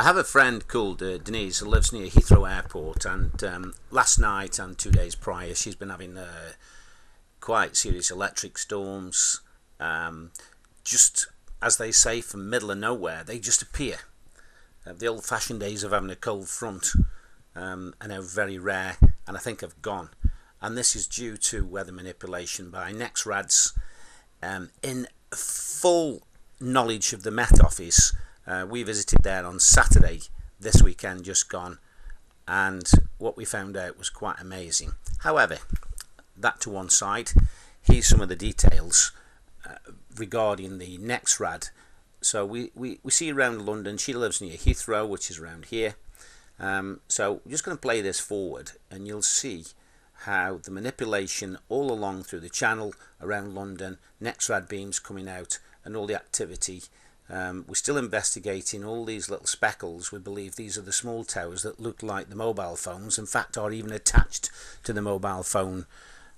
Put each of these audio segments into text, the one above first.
I have a friend called Denis who lives near Heathrow Airport, and last night and 2 days prior she's been having quite serious electric storms. Just as they say, from middle of nowhere, they just appear. The old-fashioned days of having a cold front are now very rare, and I think have gone. And this is due to weather manipulation by Nexrads. In full knowledge of the Met Office, we visited there on Saturday this weekend just gone, and what we found out was quite amazing. However, that to one side, here's some of the details regarding the Nexrad. So we see around London. She lives near Heathrow, which is around here. So we're just going to play this forward, and you'll see how the manipulation all along through the channel around London, Nexrad beams coming out, and all the activity. We're still investigating all these little speckles. We believe these are the small towers that look like the mobile phones, in fact are even attached to the mobile phone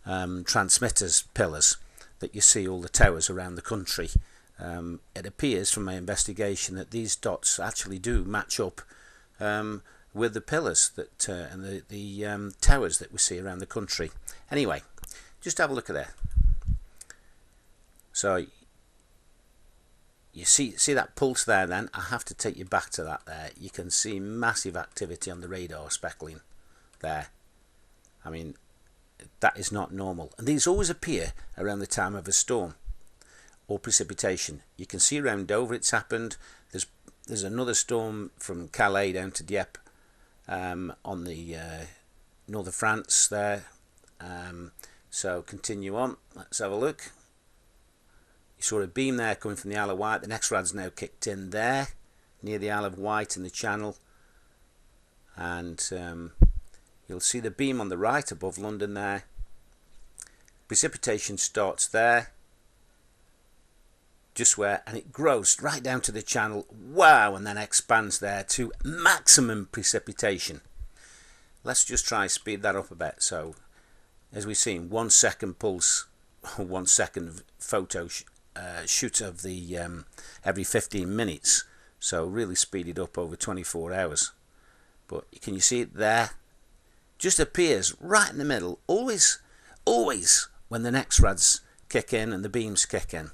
transmitters pillars that you see all the towers around the country. It appears from my investigation that these dots actually do match up with the pillars that and the towers that we see around the country. Anyway, just have a look at that. So you see that pulse there. Then I have to take you back to that there. You can see massive activity on the radar speckling there. I mean, that is not normal, and these always appear around the time of a storm or precipitation. You can see around Dover it's happened. There's another storm from Calais down to Dieppe on the north of France there. So continue on. Let's have a look. You saw a beam there coming from the Isle of Wight. The Nexrad's now kicked in there near the Isle of Wight in the channel, and you'll see the beam on the right above London there. Precipitation starts there, just where, and it grows right down to the channel. Wow, and then expands there to maximum precipitation. Let's just try speed that up a bit. So as we've seen, 1 second pulse, 1 second photo shoot of the every 15 minutes. So really speeded up over 24 hours. But can you see it there? Just appears right in the middle. Always when the Nexrads kick in and the beams kick in.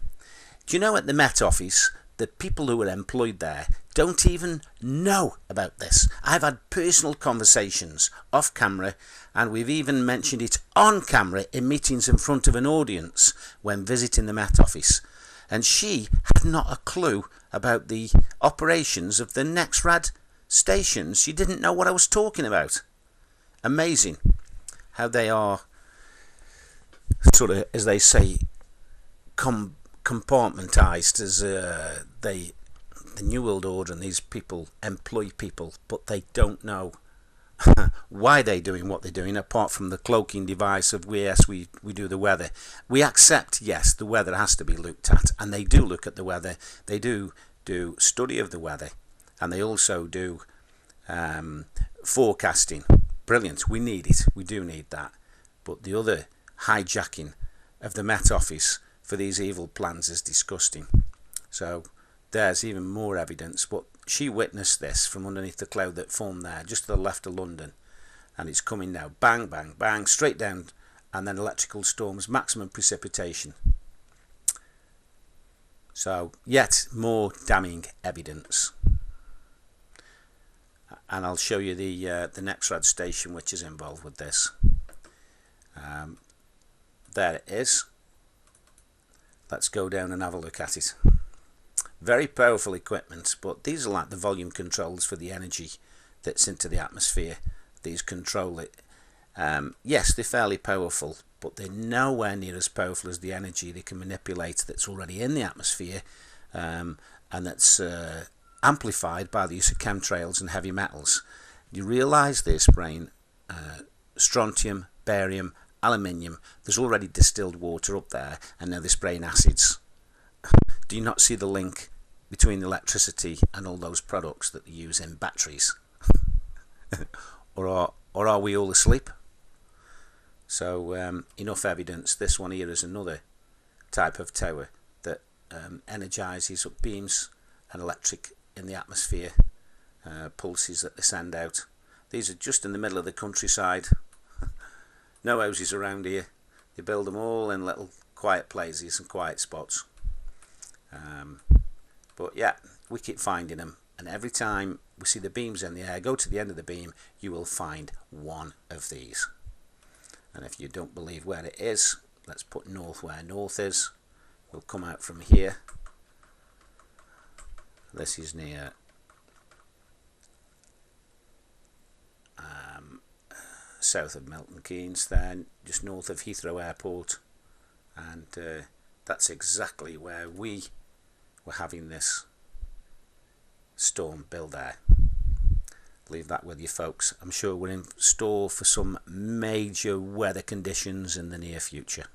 Do you know, at the Met Office, the people who are employed there don't even know about this. I've had personal conversations off camera, and we've even mentioned it on camera in meetings in front of an audience when visiting the Met Office. And she had not a clue about the operations of the Nexrad stations. She didn't know what I was talking about. Amazing how they are sort of, as they say, compartmentized, as the New World Order, and these people employ people, but they don't know why they're doing what they're doing, apart from the cloaking device of we do the weather. We accept, yes, the weather has to be looked at, and they do look at the weather. They do study of the weather, and they also do forecasting. Brilliant. We need it. We do need that. But the other hijacking of the Met Office for these evil plans is disgusting. So there's even more evidence, but she witnessed this from underneath the cloud that formed there just to the left of London, and it's coming now, bang bang bang, straight down, and then electrical storms, maximum precipitation. So yet more damning evidence, and I'll show you the Nexrad station which is involved with this. There it is. Let's go down and have a look at it. Very powerful equipment, but these are like the volume controls for the energy that's into the atmosphere. These control it. Yes, they're fairly powerful, but they're nowhere near as powerful as the energy they can manipulate that's already in the atmosphere, and that's amplified by the use of chemtrails and heavy metals. You realise they're spraying strontium, barium, aluminium. There's already distilled water up there, and now they're spraying acids. Do you not see the link between electricity and all those products that they use in batteries? or are we all asleep? So enough evidence. This one here is another type of tower that energizes up beams and electric in the atmosphere pulses that they send out. These are just in the middle of the countryside. No houses around here. They build them all in little quiet places and quiet spots. But yeah, we keep finding them, and every time we see the beams in the air, go to the end of the beam, you will find one of these. And if you don't believe where it is, let's put north where north is. We'll come out from here. This is near south of Milton Keynes, then just north of Heathrow Airport, and that's exactly where we were having this storm build there. Leave that with you folks. I'm sure we're in store for some major weather conditions in the near future.